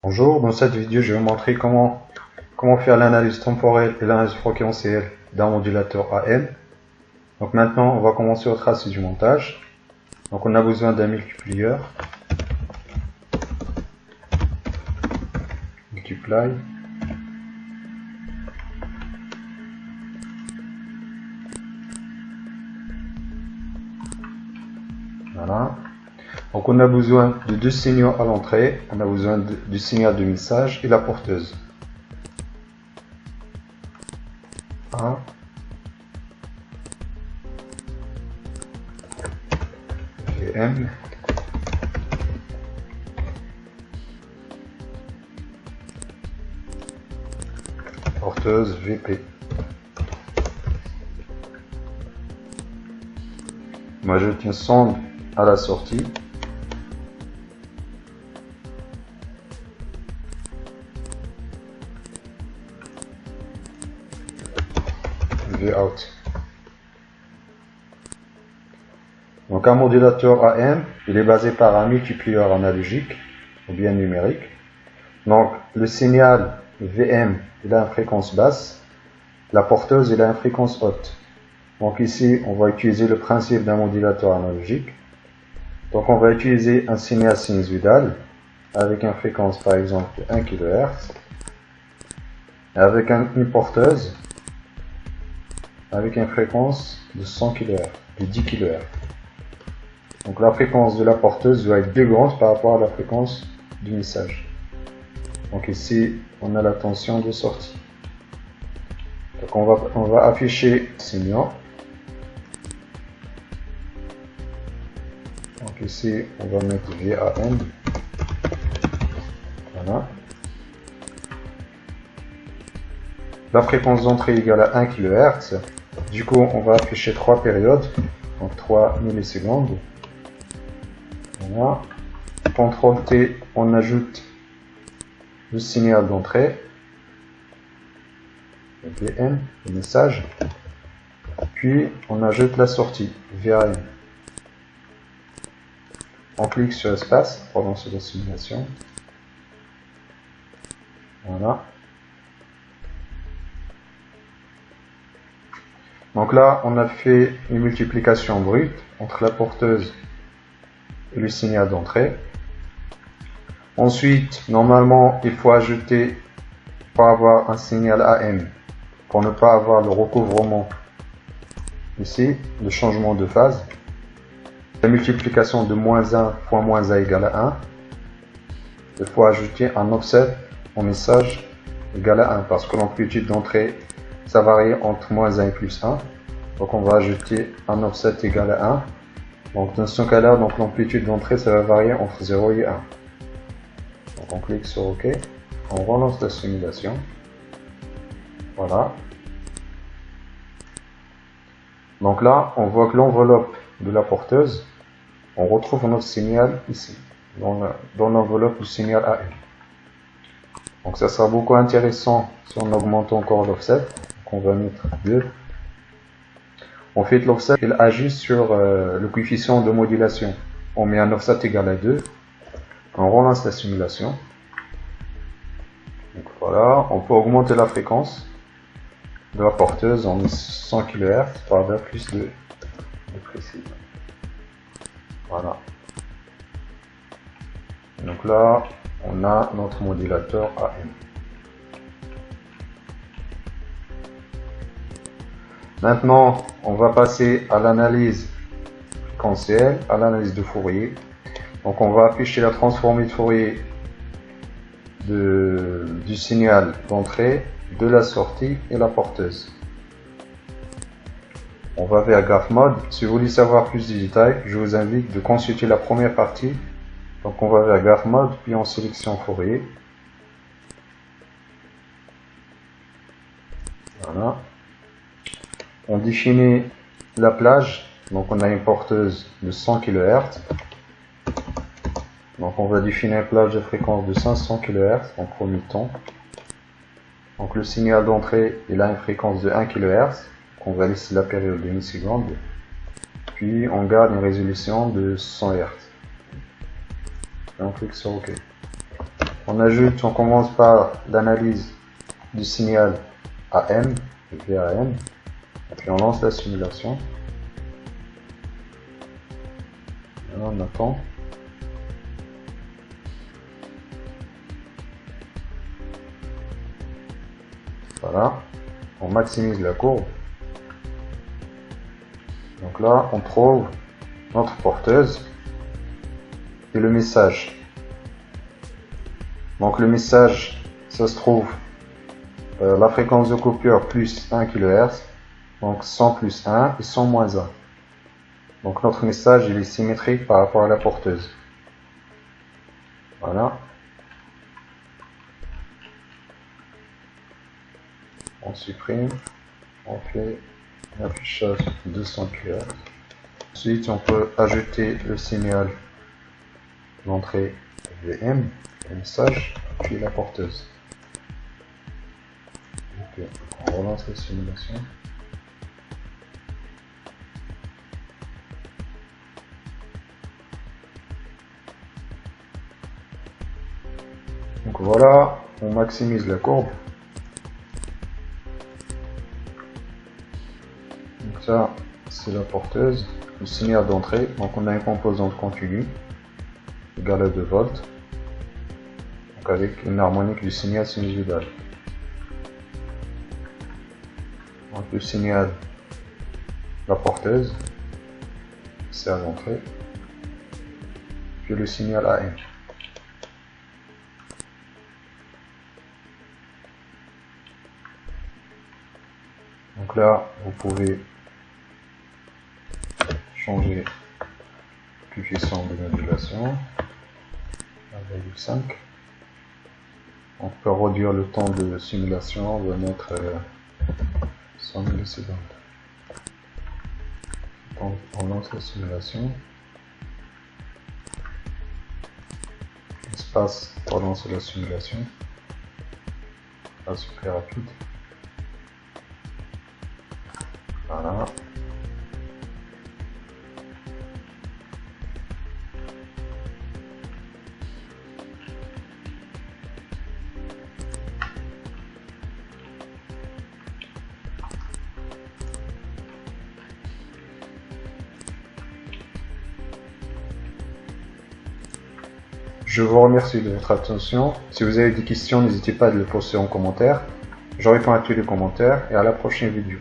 Bonjour, dans cette vidéo je vais vous montrer comment faire l'analyse temporelle et l'analyse fréquentielle d'un modulateur AM. Donc maintenant on va commencer au tracé du montage. Donc on a besoin d'un multiplier. Multiply. Voilà. Donc on a besoin de deux signaux à l'entrée. On a besoin du signal de message et la porteuse. 1. VM. Porteuse VP. Moi je tiens sonde à la sortie. Vout. Donc un modulateur AM, il est basé par un multiplier analogique ou bien numérique. Donc le signal VM, il a une fréquence basse, la porteuse, il a une fréquence haute. Donc ici, on va utiliser le principe d'un modulateur analogique. Donc on va utiliser un signal sinusoïdal avec une fréquence par exemple de 1 kHz, avec une porteuse avec une fréquence de 100 kHz, de 10 kHz. Donc la fréquence de la porteuse doit être plus grande par rapport à la fréquence du message. Donc ici, on a la tension de sortie. Donc on va afficher le signal. Donc ici, on va mettre VAN. Voilà. La fréquence d'entrée égale à 1 kHz. Du coup, on va afficher 3 périodes, donc 3 millisecondes. Voilà. CTRL T, on ajoute le signal d'entrée, VN, le message. Puis, on ajoute la sortie, VAN. On clique sur espace pour lancer la simulation. Voilà. Donc là, on a fait une multiplication brute entre la porteuse et le signal d'entrée. Ensuite, normalement, il faut ajouter, pour avoir un signal AM, pour ne pas avoir le recouvrement ici, le changement de phase. La multiplication de -1 fois -1 égale à 1. Il faut ajouter un offset au message égal à 1 parce que l'amplitude d'entrée, ça varie entre -1 et +1. Donc on va ajouter un offset égal à 1. Donc dans ce cas-là, l'amplitude d'entrée, ça va varier entre 0 et 1. Donc on clique sur OK. On relance la simulation. Voilà. Donc là, on voit que l'enveloppe de la porteuse, on retrouve notre signal ici, dans l'enveloppe du signal AM. Donc ça sera beaucoup intéressant si on augmente encore l'offset. Donc on va mettre 2. En fait, l'offset, il agit sur le coefficient de modulation. On met un offset égal à 2. On relance la simulation. Donc voilà, on peut augmenter la fréquence de la porteuse en 100 kHz pour avoir plus de précision. Voilà. Donc là, on a notre modulateur AM. Maintenant, on va passer à l'analyse fréquentielle, à l'analyse de Fourier. Donc on va afficher la transformée de Fourier du signal d'entrée, de la sortie et la porteuse. On va vers Graph Mode. Si vous voulez savoir plus de détails, je vous invite de consulter la première partie. Donc on va vers Graph Mode, puis en sélection Fourier. Voilà. On définit la plage. Donc on a une porteuse de 100 kHz. Donc on va définir une plage de fréquence de 500 kHz en premier temps. Donc le signal d'entrée, il a une fréquence de 1 kHz. On va laisser la période de 1 seconde. Puis on garde une résolution de 100 Hz. Et on clique sur OK. On commence par l'analyse du signal AM, et VAM, et puis on lance la simulation. Et on attend. Voilà, on maximise la courbe. Donc là, on trouve notre porteuse et le message. Donc le message, ça se trouve la fréquence de coupure plus 1 kHz, donc 100 plus 1 et 100 moins 1. Donc notre message il est symétrique par rapport à la porteuse. Voilà. On supprime, on fait un affichage 200 kHz. Ensuite, on peut ajouter le signal d'entrée VM, le message, puis la porteuse. Ok, on relance la simulation. Donc voilà, on maximise la courbe. Donc ça, c'est la porteuse, le signal d'entrée. Donc on a une composante continue égale à 2 volts, donc avec une harmonique du signal sinusoïdal. Donc le signal, la porteuse, c'est à l'entrée, puis le signal AM. Donc là, vous pouvez changer le coefficient de modulation à 1,5. On peut réduire le temps de simulation, on va mettre 100 millisecondes. On lance la simulation. L'espace pour lancer la simulation. Là, c'est très rapide. Voilà. Je vous remercie de votre attention. Si vous avez des questions, n'hésitez pas à les poster en commentaire. Je réponds à tous les commentaires et à la prochaine vidéo.